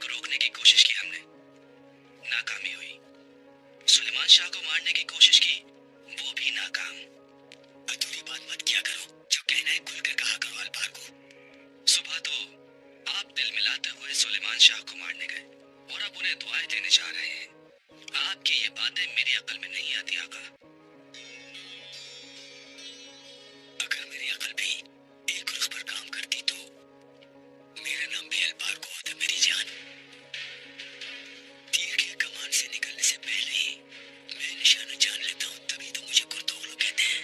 को रोकने की कोशिश की हमने, नाकामी हुई। सुलेमान शाह को मारने की कोशिश की, वो भी नाकाम। अधूरी बात मत किया करो, जो कहना है खुलकर कहा करो अलबार को। सुबह तो आप दिल मिलाते हुए सुलेमान शाह को मारने गए और अब उन्हें दुआएं देने जा रहे हैं। आपकी ये बातें मेरी अकल में नहीं आती आका। अगर मेरी अकल भी एक रुख पर काम करती तो मेरा नाम भी अलबार को होता मेरी जान। तीर के कमान से निकलने से पहले ही मैं निशाना जान लेता हूँ, तभी तो मुझे कुर्तोगलू कहते हैं।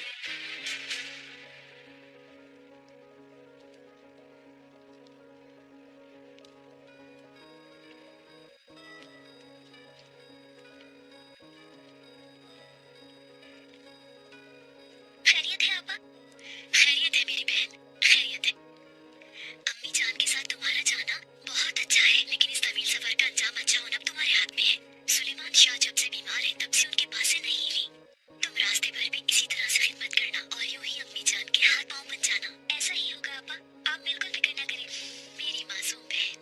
खैरियत है आपा? खैरियत है मेरी बहन, खैरियत है। अम्मी जान के साथ तुम्हारा जाना बहुत अच्छा है, लेकिन इस तवील सफर का अंजाम अच्छा होना तुम्हारे हाथ में है। सुलेमान शाह जब से बीमार है तब से उनके पास से नहीं हिली। तुम रास्ते भर भी इसी तरह से खिदमत करना और यूं ही अम्मी जान के हाथ पांव बन जाना। ऐसा ही होगा आपा, आप बिल्कुल फिक्र न करें मेरी मासूम बहन।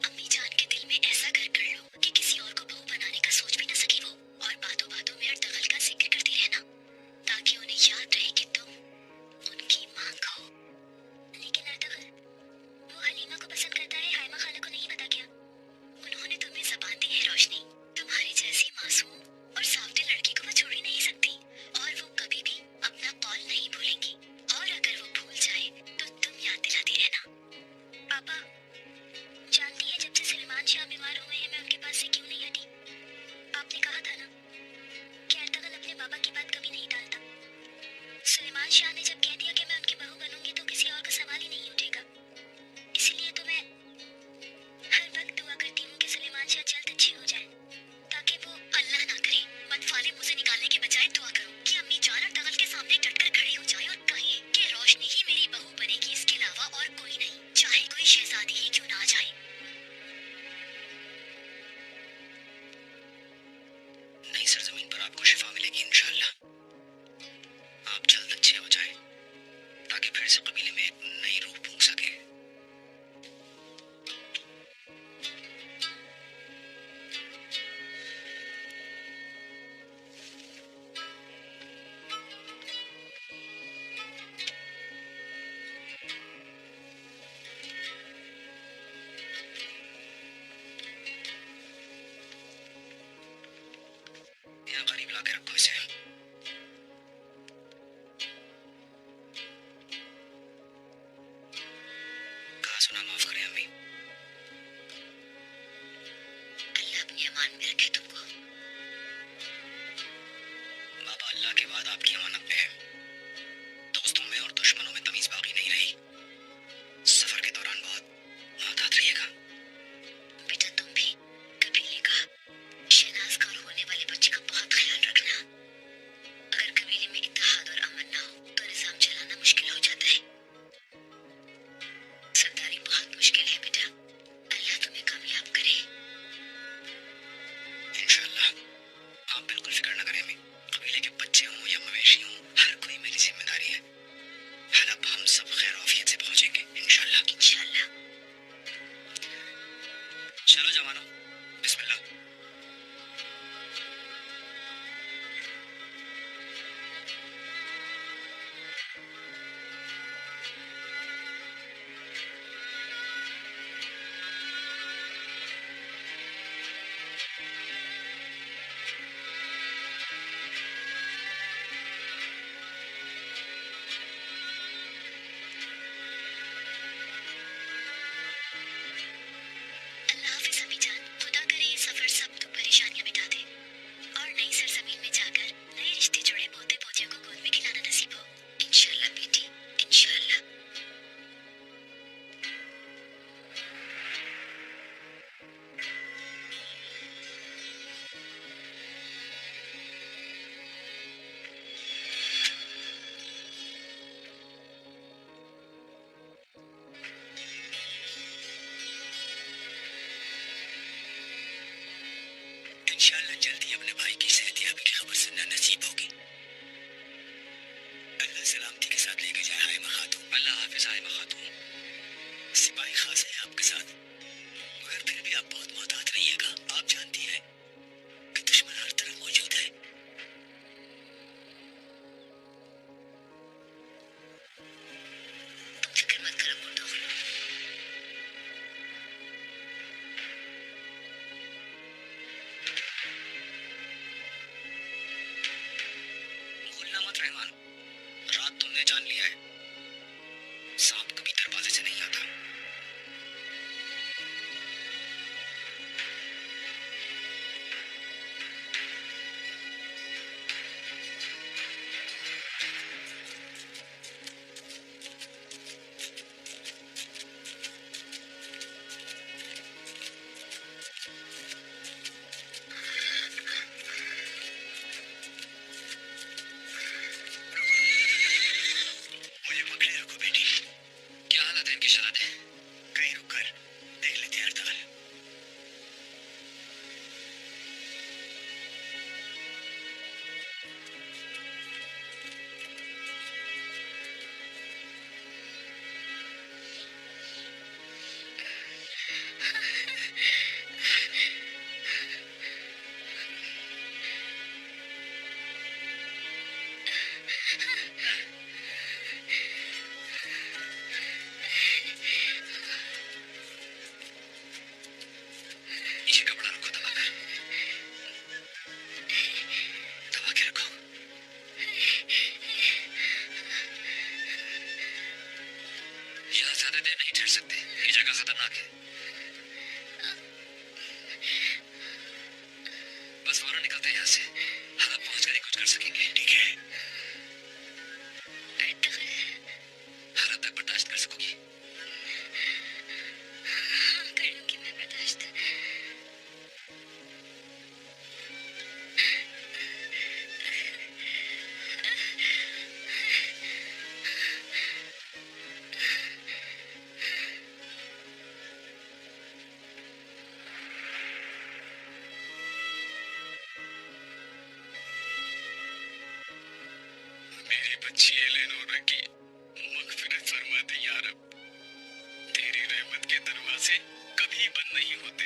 अम्मी जान के दिल में ऐसा घर कर लो कि किसी और को बहू बनाने का सोच भी न सके वो, और बातों बातों में अर्तगल का जिक्र करती रहना ताकि उन्हें याद रहे कि तुम उनकी मांग हो। लेकिन अर्तगल, वो हलीमा को पसंद करता है, हाइमा खाला को नहीं पता क्या? उन्होंने तुम्हें ज़बान दी है रोशनी, तुम्हारी जैसी मासूम और सावते लड़की को वो छोड़ ही नहीं सकती, और वो कभी भी अपना कौल नहीं भूलेंगी। और अगर वो भूल जाए तो तुम याद दिलाती रहना। पापा, जानती है जब से सुलेमान शाह बीमार हुए हैं मैं उनके पास से क्यों नहीं हटी? आपने कहा था ना कि अर्तगल अपने बाबा की बात कभी नहीं टालता। सुलेमान शाह ने जब कह दिया कि मैं उनकी बहू बनूंगी तो किसी और का सवाल ही नहीं उठेगा। इसलिए तो मैं हर वक्त दुआ करती हूँ कि सुलेमान शाह जल्द अच्छे हो जाए, ताकि वो अल्लाह ना करे मतफाले मुझे निकालने के बजाय दुआ करो कि अम्मी जान अर्तगल के सामने डटकर खड़ी हो जाए और कहे कि रोशनी ही मेरी बहू बनेगी, इसके अलावा और कोई नहीं, चाहे कोई शहजादी ही क्यों ना आ जाए। नई सरजमीन पर आपको शिफा मिलेगी इंशाअल्लाह। आप जल्द अच्छे हो जाएं, ताकि फिर से कबीले में एक नई रूह फूंक सके। यहाँ करीब ला के रखो इसे। कहा सुना माफ करें अम्मी। अल्लाह अपनी अमान में रखे तुमको। बाबा, अल्लाह के बाद आपकी अमानत पे है। दोस्तों में और दुश्मनों में तमीज बाकी नहीं रही। सफर के दौरान बहुत मुहतात रहिएगा। बेटा तुम भी कबीले का शहनाज कौर होने वाले बच्चे का बहुत ख्याल रखना। अगर कबीले में इत्तेहाद और अमन ना हो तो निजाम चलाना मुश्किल हो जाता है। सरदारी बहुत मुश्किल है बेटा, अल्लाह तुम्हें कामयाब करे। इंशाअल्लाह। आप बिल्कुल फिक्र न करें अम्मी। कबीले के बच्चे हों या मवेशी हों, हर कोई मेरी जिम्मेदारी है। हल अब हम सब खैर आफियत से पहुंचेंगे इंशाअल्लाह। इंशाअल्लाह। चलो जवानों, बिस्मिल्लाह। अल्लाह हाफिज अम्मी जान, खुदा करे ये सफर सब तो परेशानियां मिटा दे और नई सरजमीन में जाकर नए रिश्ते जुड़े पोते पोतियों को गोद में खिलाना नसीब हो। इंशाअल्लाह बेटी, इंशाअल्लाह। इंशाअल्लाह जल्दी अपने भाई की सेहतियाबी की खबर सुनना नसीब होगी। अल्लाह सलामती के साथ लेके जाए हाइमा खातून। अल्लाह हाफिज हाइमा खातून। सिपाही खास है आपके साथ, मगर मगर फिर भी आप बहुत मोहतात रहिएगा। आप जानती है कि दुश्मन हर तरफ मौजूद है। तुम फिक्र मत करो मुर्दो। भूलना मत रहमान, रात तुमने जान लिया है, सांप कभी दरवाजे से नहीं आता। मुझे पकड़े रखो बेटी। क्या हालत है इनकी शरादे? कहीं रुक कर देख लेते हैं हड़ताल। नीचे कपड़ा रखो, दबा कर, दबा के रखो। यहाँ ज्यादा देर नहीं ठहर सकते, ये जगह खतरनाक है। बस फौरन निकलते हैं यहाँ से, हालात पहुंच कर ही कुछ कर सकेंगे। ठीक है, हालात तक बर्दाश्त कर सकोगी? कर लूंगी मैं बर्दाश्त। मेरी बच्ची एलेनोरा की मग़फ़िरत फरमा दे या रब। तेरी रहमत के दरवाजे कभी बंद नहीं होते।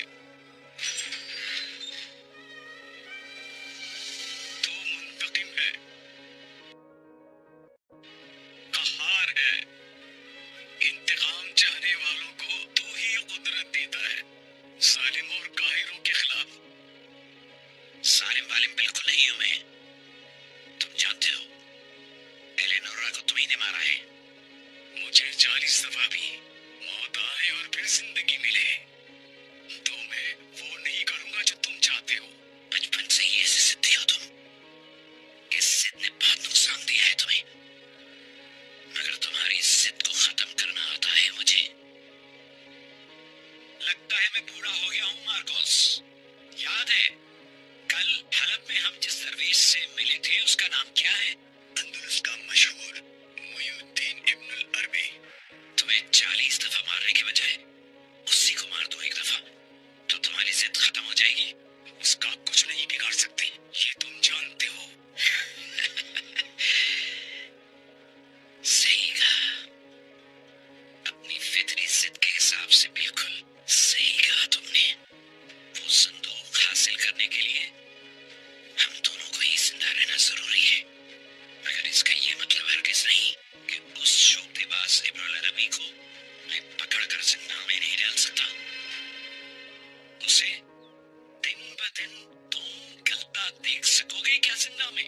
तू मुंतकिम है, क़हार है, इंतकाम चाहने वालों को तू ही कुदरत देता है, जालिम और काहिरों के खिलाफ। सालिम वालिम बिल्कुल नहीं हूं मैं। तुम जानते हो एलेनोरा को तुम्ही ने मारा है। मुझे 40 दफा भी मौत आए और फिर जिंदगी मिले तो मैं वो नहीं करूंगा जो तुम चाहते हो। बचपन से ही ऐसे जिद्दी हो तुम। इस जिद ने बहुत नुकसान दिया है तुम्हें, मगर तुम्हारी जिद को खत्म करना आता है मुझे। लगता है मैं बूढ़ा हो गया हूँ मार्कोस। याद है कल हलब में हम जिस दरवेश से मिले थे उसका नाम क्या है? अंदलुस का मशहूर मुइनुद्दीन इब्नुल अरबी। तुम्हें 40 दफा मारने के बजाय उसी को मार दो एक दफा, तो तुम्हारी जिद खत्म हो जाएगी। उसका कुछ नहीं बिगाड़ सकती, ये तुम जानते हो। सही कहा, अपनी फितरी जिद के हिसाब से बिल्कुल सही कहा तुमने। वो संदूक हासिल करने के लिए हम दोनों को ही जिंदा रहना जरूरी है, मगर इसका ये मतलब हरगिज नहीं कि उस शोखबाज इब्नुल अरबी को मैं पकड़कर जिंदा में नहीं डाल सकता। उसे दिन ब दिन तुम गलता देख सकोगे क्या जिंदा में?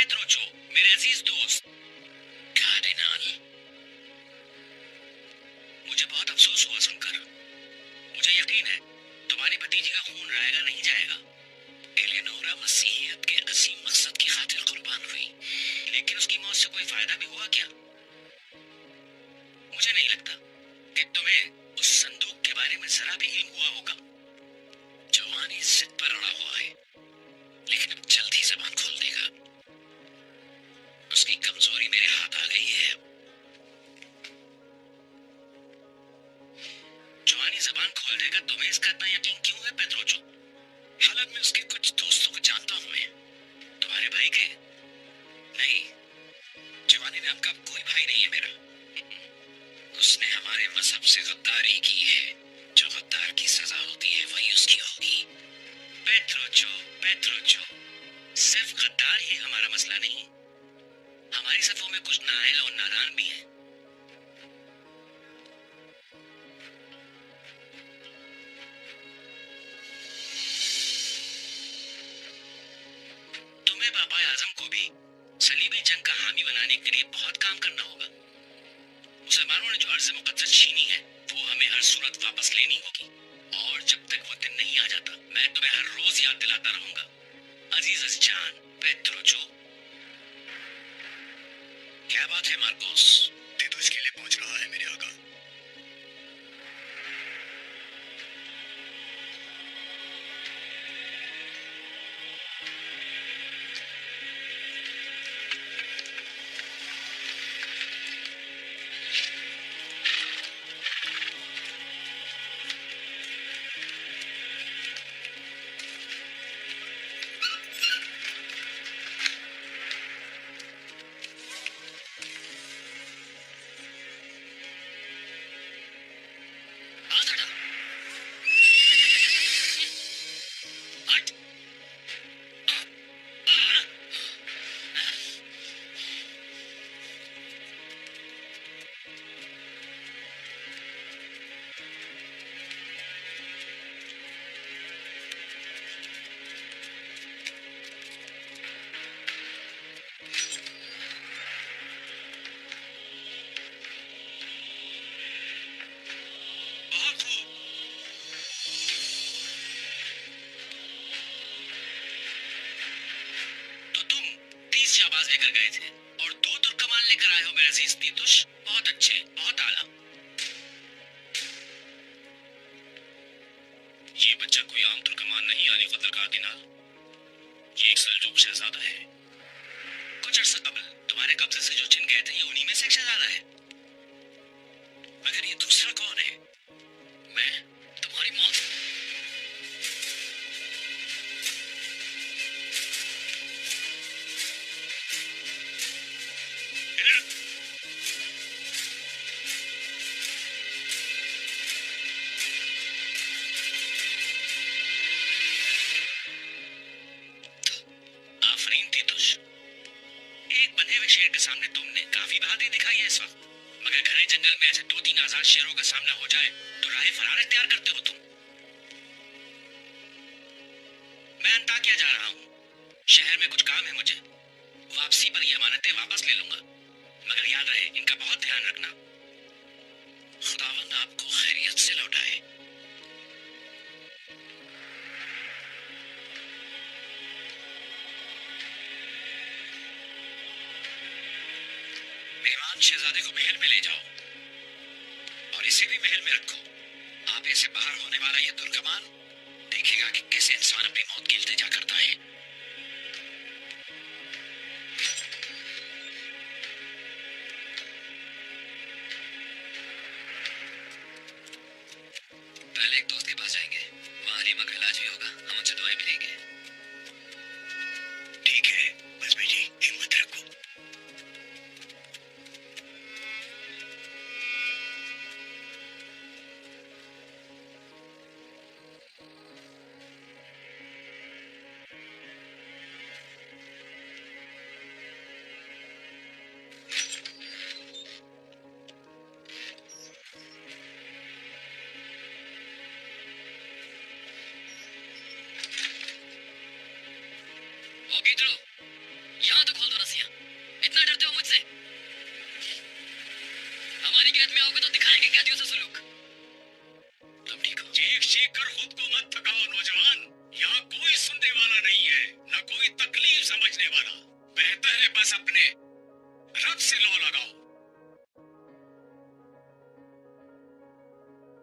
पेट्रोचो, मेरे अजीज दोस्त। कार्डिनल, मुझे बहुत अफसोस हुआ सुनकर। मुझे यकीन है तुम्हारी भतीजी का खून रायगा नहीं जाएगा। एलिनोरा मसीहियत के असीम मकसद की खातिर कुर्बान हुई, लेकिन उसकी मौत से कोई फायदा भी हुआ क्या? मुझे नहीं लगता कि तुम्हें उस संदूक के बारे में जरा भी इल्म हुआ होगा। जवानी जिद पर अड़ा हुआ है, लेकिन अब जल्द ही जबान खोल देगा। उसकी कमजोरी मेरे हाथ आ गई है। जवानी जबान खोल देगा, तुम्हें इसका इतना यकीन क्यों है पेट्रोचो? हालांकि मैं उसके कुछ दोस्तों को जानता हूं। मैं तुम्हारे भाई के नहीं, जवानी नाम का कोई भाई नहीं है मेरा। उसने हमारे मजहब से गद्दारी की है। जो गद्दार की सजा होती है वही उसकी होगी। पेट्रोचो, पेट्रोचो, सिर्फ गद्दार ही हमारा मसला नहीं, हमारी सफों में कुछ नाअहल और नादान भी हैं। तुम्हें बाबा आजम को भी सलीबी जंग का हामी बनाने के लिए बहुत काम करना होगा। मुसलमानों ने जो अर्ज़ मुक़द्दस छीनी है वो हमें हर सूरत वापस लेनी होगी, और जब तक वो दिन नहीं आ जाता मैं तुम्हें हर रोज याद दिलाता रहूंगा। अजीज जान पेट्रोचो। क्या बात है मार्कोस? तीतुस के लिए पहुंच रहा है मेरे आका। शाबाश लेकर गए थे और 2 तुर्कमान लेकर आए हो मेरे अजीज तीतुस। बहुत अच्छे, बहुत आला। ये बच्चा कोई आम तुर्कमान नहीं यानी कदर कार्डिनल, ये एक सल्जूक शहजादा है। कुछ अर्सा कबल तुम्हारे कब्जे से जो छिन गए थे ये उन्हीं में से एक शहजादा है। मगर ये दूसरा कौन है? मैं, तुम्हारी मौत। एक बंधे हुए शेर के सामने तुमने काफी बहादुरी दिखाई है इस वक्त, मगर घने जंगल में ऐसे 2-3 आजाद शेरों का सामना हो जाए तो राह फरार इख्तियार करते हो तुम। मैं अंताकिया जा रहा हूँ, शहर में कुछ काम है मुझे। वापसी पर ये अमानतें वापस ले लूंगा, मगर याद रहे इनका बहुत ध्यान रखना। खुदावंद आपको खैरियत से लौटाए। मेहमान शहजादे को महल में ले जाओ और इसे भी महल में रखो। आप ऐसे बाहर होने वाला ये तुर्कमान देखेगा कि कैसे इंसान अपनी मौत की इल्तिजा करता है। पहले एक दोस्त के पास जाएंगे, वहां रीमा का इलाज भी होगा, हम उनसे दवाएं भी लेंगे। ठीक है, बस बेटी हिम्मत रखो। Pedro, यहाँ तो खोल दो रस्सियाँ। इतना डरते हो मुझसे? हमारी कैद में आओगे तो दिखाएंगे कैदियों से सलूक। तुम ठीक हो? चीख चीख कर खुद को मत थकाओ नौजवान। यहाँ कोई सुनने वाला नहीं है, न कोई तकलीफ समझने वाला। बेहतर है बस अपने रब से लौ लगाओ।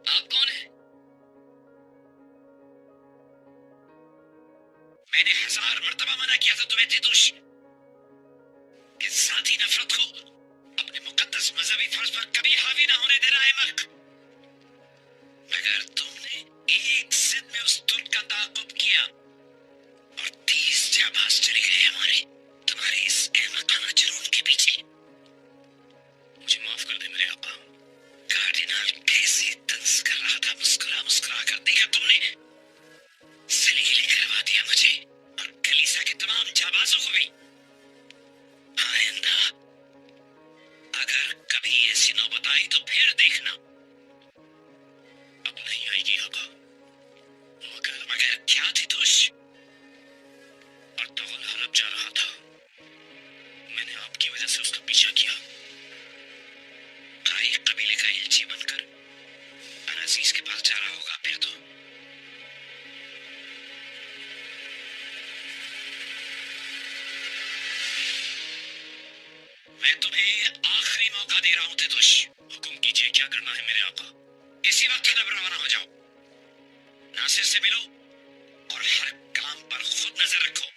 आप कौन हैं? मैंने 1000 मर्तबा मना किया था तुम्हें तितुश, कि जाती नफरत को अपने मुकद्दस मजहबी फर्ज पर कभी हावी ना होने देना है मल्क। मगर तुमने एक जिद में उस तुर्क का ताक़ुब किया और 30 जाबाज चले गए हमारे तुम्हारे इस अहमकाना जुनून के पीछे। मुझे माफ कर दे मेरे आका। कार्डिनल कैसे तंज कर रहा था, मुस्कुरा मुस्कुरा कर देखा तुमने। सलीले करवा दिया मुझे और कलीसा के तमाम जाबाजों को भी। आइंदा अगर कभी ऐसी नौबत आई तो फिर देखना। अब नहीं आएगी आका। मगर मगर क्या थी तुझ? और तगल हरब जा रहा था, मैंने आपकी वजह से उसका पीछा किया। ताई कबीले का इल्ची बनकर अजीज के पास जा रहा होगा फिर तो। मैं तुम्हें आखिरी मौका दे रहा हूं तितुश। हुक्म कीजिए क्या करना है मेरे आका। इसी वक्त हलब रवाना हो जाओ। नासिर से मिलो और हर काम पर खुद नजर रखो।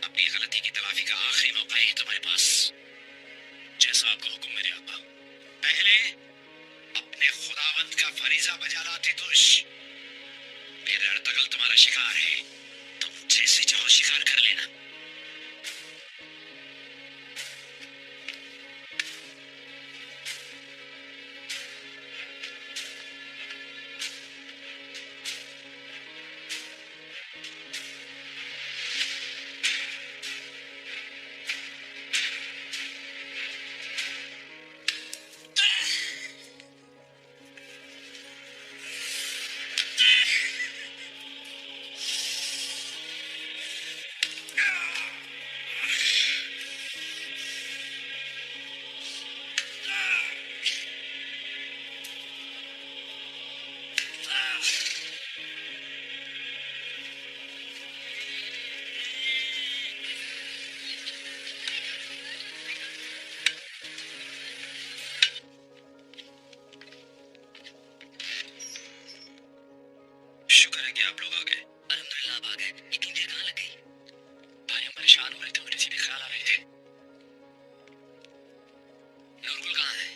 अपनी गलती की तलाफी का आखिरी मौका है तुम्हारे पास। जैसा आपका हुक्म मेरे आका। पहले अपने खुदावंद का फरीजा बजा ला तितुश। फिर अर्तगल तुम्हारा शिकार है, तुम जैसे चाहो शिकार कर लेना। शुक्र है कि आप लोग आ गए। अल्हम्दुलिल्लाह आप आ गए। इतनी देर कहाँ लग गई? भाई हम परेशान हो रहे थे, मुझे सीधे ख्याल आ रहे थे। नूरगुल कहाँ है?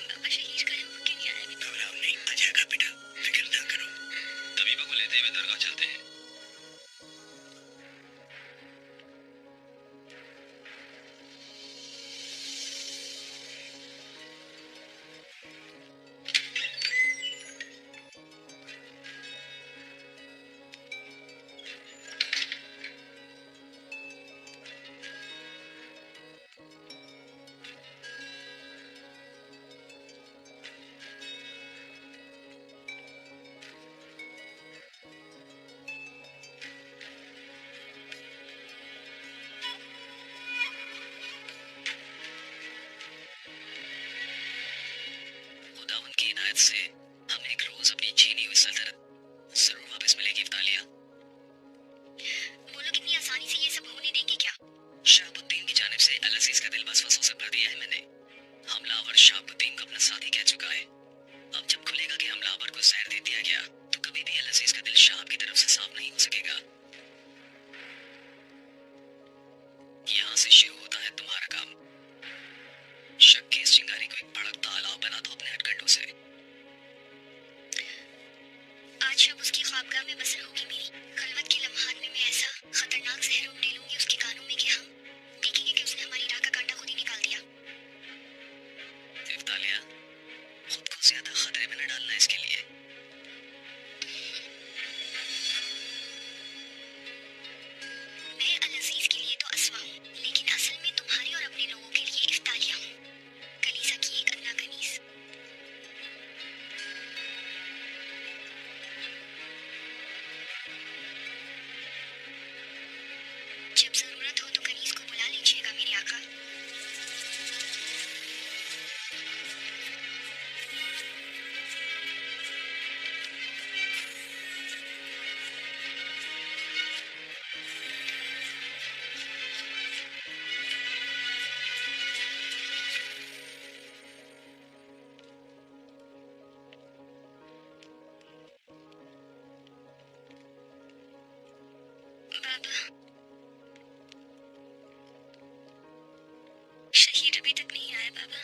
पापा शहीद का रूह क्यों नहीं आया अभी तक? घबराओ नहीं, आ जाएगा बेटा, फिक्र ना करो। तबीबा को लेते हुए दरगाह चलते हैं। खुदावंद की इनायत से हमें एक रोज अपनी छीनी हुई सल्तनत जरूर वापस मिलेगी इफ्तालिया। वो लोग इतनी आसानी से ये सब होने देंगे क्या? शहाबुद्दीन की जानिब से अल अजीज का दिल वसवसों से भर दिया है मैंने। हमलावर शहाबुद्दीन को अपना साथी कह चुका है। अब जब खुलेगा कि हमलावर को जहर दे दिया गया तो कभी भी अल अजीज का दिल शहाब की तरफ से साफ नहीं हो सकेगा। यहाँ से शुरू होता है तुम्हारा काम। शक की इस चिंगारी को एक भड़क तालाब बना दो अपने हथकंडों से। आज शब उसकी ख्वाबगाह में बसर होगी मेरी। खलवत के लम्हात में मैं ऐसा खतरनाक जहर उंडेलूंगी उसके कानों में कि हम देखेंगे कि उसने हमारी राह का कांटा खुद ही निकाल दिया। इफ्तालिया, खुद को ज्यादा खतरे में न डालना इसके लिए। मैं अल अजीज के लिए तो अस्वा हूँ, लेकिन असल में तुम्हारे और अपने लोगों के लिए इफ्तालिया हूँ, कलीसा की एक अदना कनीज। अभी तक नहीं आया बाबा।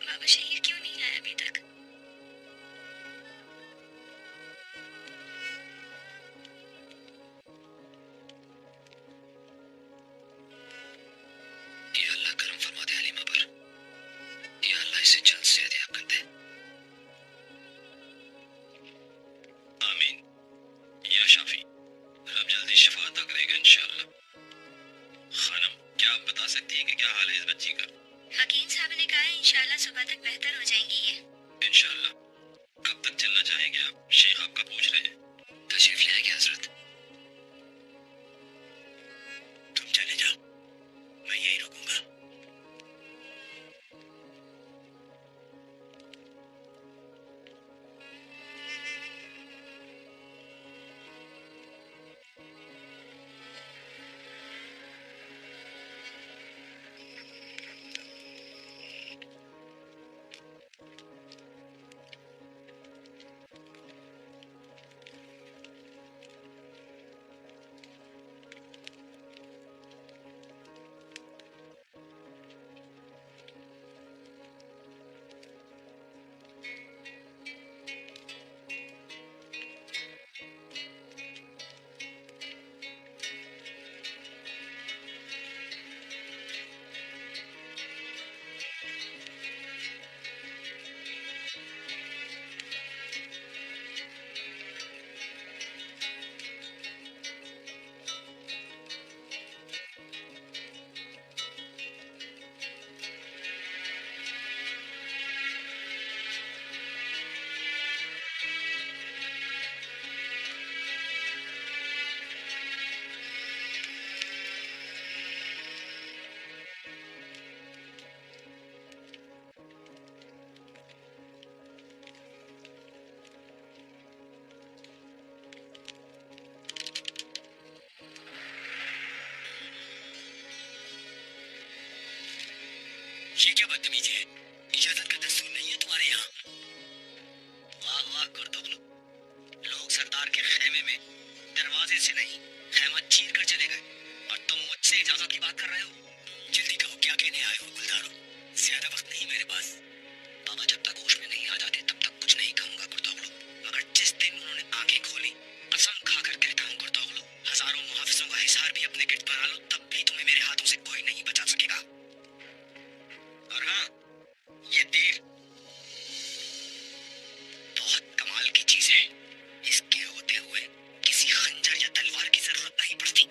बाबा शहीर क्यों नहीं आया अभी तक? या अल्लाह करम फरमा दे हलीमा पर। या अल्लाह इसे जल्द से याद कर दे। आमीन। या शाफी, रब जल्दी शिफा अता करेगा इंशाअल्लाह। खानम, क्या आप बता सकती हैं कि क्या हाल है इस बच्ची का? हकीम साहब ने कहा है इंशाल्लाह सुबह तक बेहतर हो जाएंगी ये। इंशाअल्लाह। कब तक चलना चाहेंगे आप? शेख आपका पूछ रहे हैं। तशरीफ ले आएंगे हजरत। तुम चले जाओ, मैं यहीं रुकूंगा। ये क्या बदतमीजी है? इजाजत का दस्तूर नहीं है तुम्हारे यहाँ? वाह वाह कुर्तुगलू, लोग सरदार के खेमे में दरवाजे से नहीं खेमा चीर कर चले गए और तुम मुझसे इजाजत की बात कर रहे हो? जल्दी कहो क्या कहने आए हो गुलदारो? ज्यादा वक्त नहीं मेरे पास। बाबा जब तक होश में नहीं आ जाते तब तक कुछ नहीं कहूंगा कुर्तुगलू, मगर जिस दिन उन्होंने आंखें खोली कसम खाकर कहता हूँ कुर्तुगलू, हजारों मुहाफिजों का हिसार भी अपने गिरद बना लो तब भी तुम्हें मेरे हाथों से कोई नहीं बचा सकेगा। और हाँ, ये तीर बहुत कमाल की चीज है। इसके होते हुए किसी खंजर या तलवार की जरूरत नहीं पड़ती।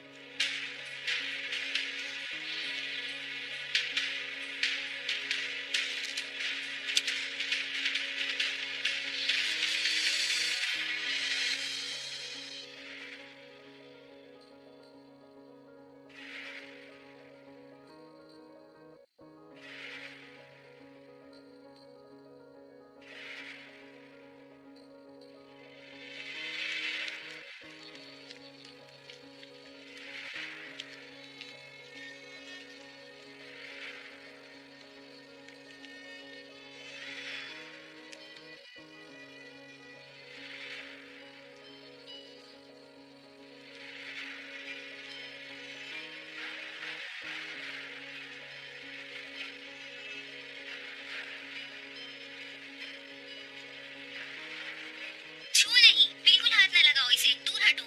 छू नहीं, बिल्कुल हाथ न लगाओ इसे, दूर हटो।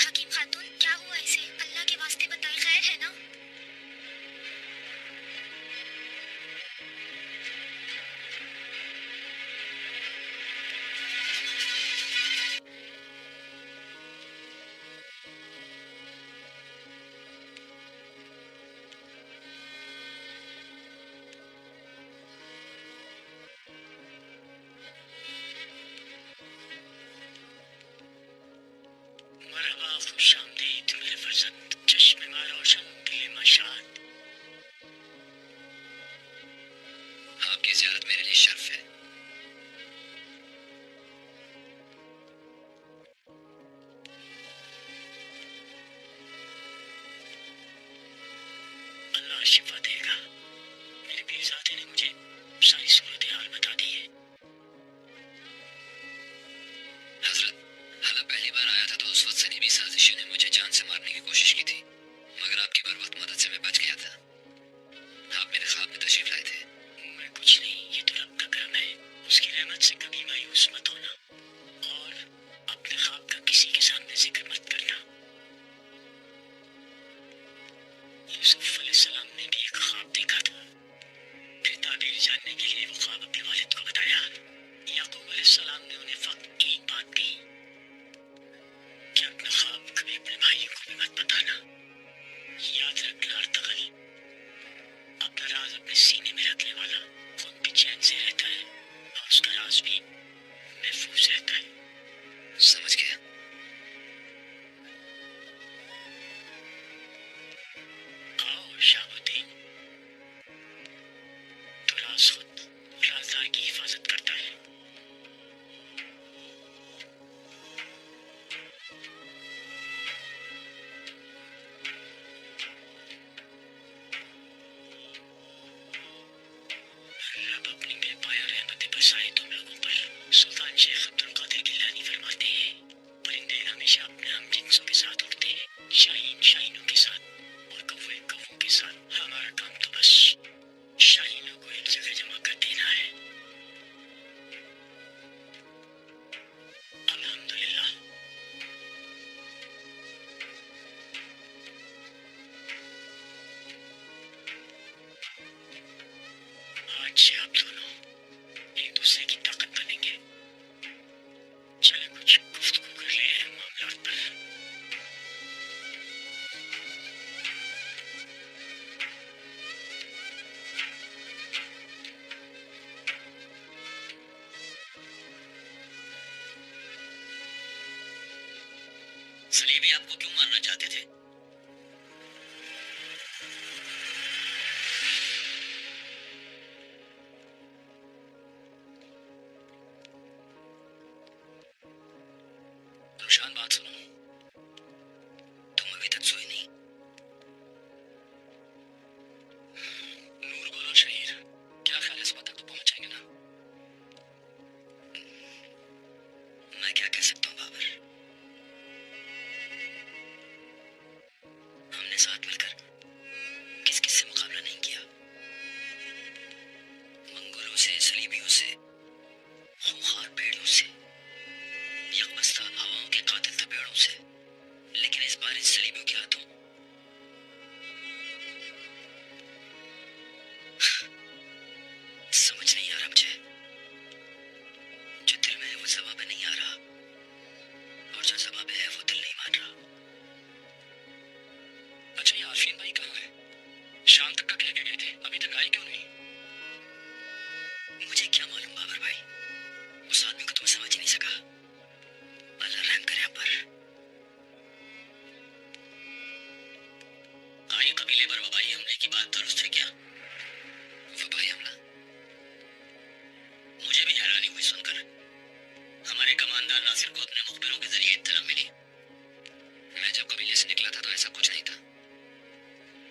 हकीम खातून क्या हुआ इसे? अल्लाह के वास्ते बताएं, खैर है ना? मरहबा खुशामदीद मेरे फर्जंद, चश्मे में रोशन दिल मशाद। आपकी ज़ियारत मेरे लिए शर्फ है। अल्लाह शिफा देगा। मेरे पीरजादे ने मुझे सारी सूरत हाल बता दी है। हजरत, हालांकि पहली बार आया था तो उस वक्त सलीबी साजिशों ने मुझे जान से मारने की कोशिश की थी, मगर आपकी बर्बाद मदद से मैं बच गया था। आप मेरे ख्वाब में तशरीफ लाए थे। मैं कुछ नहीं, ये तो रब का करम है। उसकी रहमत से कभी मायूस मत होना और अपने ख्वाब का किसी के सामने जिक्र मत करना। यूसुफ अलैहिस्सलाम ने भी एक ख्वाब देखा था, फिर ताबीर जानने के लिए वो ख्वाब अपने वालिद को बताया। याकूब अलैहिस्सलाम ने उन्हें फक्त एक बात कही कि अपना ख्वाब कभी अपने भाइयों को भी मत बताना। याद रख लार्तगल, अपना राज अपने सीने में रखने वाला खुद भी चैन से रहता है और उसका राज भी महफूज रहता है। समझ गया। आओ शाहबुद्दीन, तो राज खुद राजदार की हिफाजत करता है। रब अपनी बेपाया रहमत बरसाए तुम लोगों पर। सुल्तान शेख अब्दुल कादिर गिलानी फरमाते हैं, परिंदे हमेशा अपने हम जिन्सों के साथ उड़ते हैं, शाहीन शाहीनों के साथ और कौवे कौवों के साथ। हमारा काम तो बस शाहीनों को एक जगह जमा कर देना है। अल्हम्दुलिल्लाह। आज से आप दोनों एक दूसरे की ताकत बनेंगे। चले कुछ गुफ्तगू कर रहे हैं मामलात पर। सलीबी आपको क्यों मारना चाहते थे? रुशान, बात सुनो। तुम अभी तक सोए नहीं? नूर बोलो शहीर, क्या ख्याल है सुबह तक तो पहुंच जाएंगे ना? मैं क्या कह सकता हूँ बाबर। हमने साथ मिलकर किस किस से मुकाबला नहीं किया। मंगोलों से, सलीबियों से, खूंखार भेड़ों से, यकबस्ता हवाओं के कातिल तपेड़ों से, लेकिन इस बार इन सलीबियों के हाथों समझ नहीं आ रहा मुझे। जो दिल में है वो ज़बान नहीं आ रहा और जो ज़बान है वो दिल नहीं मान रहा। अच्छा, ये आफरीन भाई कहाँ है? शाम तक का कह के गए थे, अभी तक आए क्यों नहीं? मुझे क्या मालूम बाबर भाई, उस आदमी को तुम समझ ही नहीं सका। अल्लाह रहम करे आप पर। ये कबीले पर वबाई हमले की बात दुरुस्त है क्या? वबाई हमला? मुझे भी हैरानी हुई सुनकर। हमारे कमांडर नासिर को अपने मुखबिरों के जरिए इत्तला मिली। मैं जब कबीले से निकला था तो ऐसा कुछ नहीं था,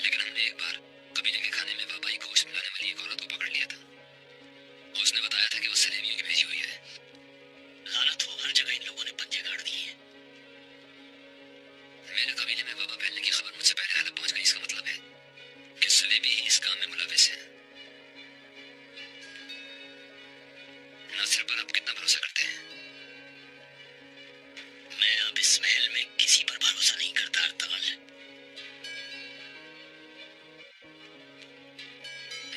लेकिन हमने एक बार कबीले के खाने में वबाई गोश्त मिलाने वाली एक औरत को पकड़ लिया था। उसने बताया था कि वो सलेबियों की भेजी हुई है। लानत हो, हर जगह इन लोगों ने पंजे गाड़ दिए हैं। मेरे कबीले में वबा फैलने की खबर मुझसे पहले हलब पहुंच गई। इसका मतलब है कि सलेबी इस काम में मुलविस है। नासिर पर आप कितना भरोसा करते हैं? मैं अब इस महल में किसी पर भरोसा नहीं करता अर्तगल।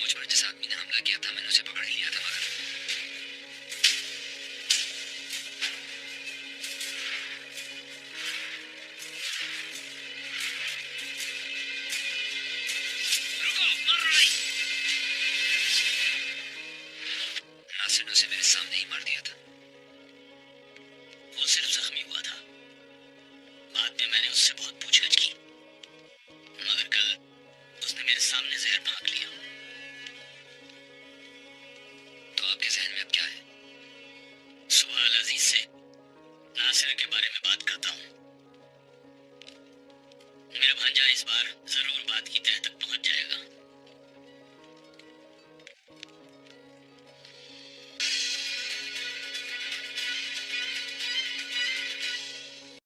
मुझ पर जिस आदमी ने हमला किया था मैंने उसे पकड़ लिया था, मगर रुको, मर रही। नासिर ने उसे मेरे सामने ही मार दिया था। वो सिर्फ जख्मी हुआ था। बाद में मैंने उससे बहुत पूछताछ की, मगर कल उसने मेरे सामने जहर फांक लिया। तो आपके जहन में अब क्या है? सुबह अजीज से नासिर के बारे में बात करता हूँ। मेरा भांजा इस बार जरूर बात की तह तक पहुंच जाएगा।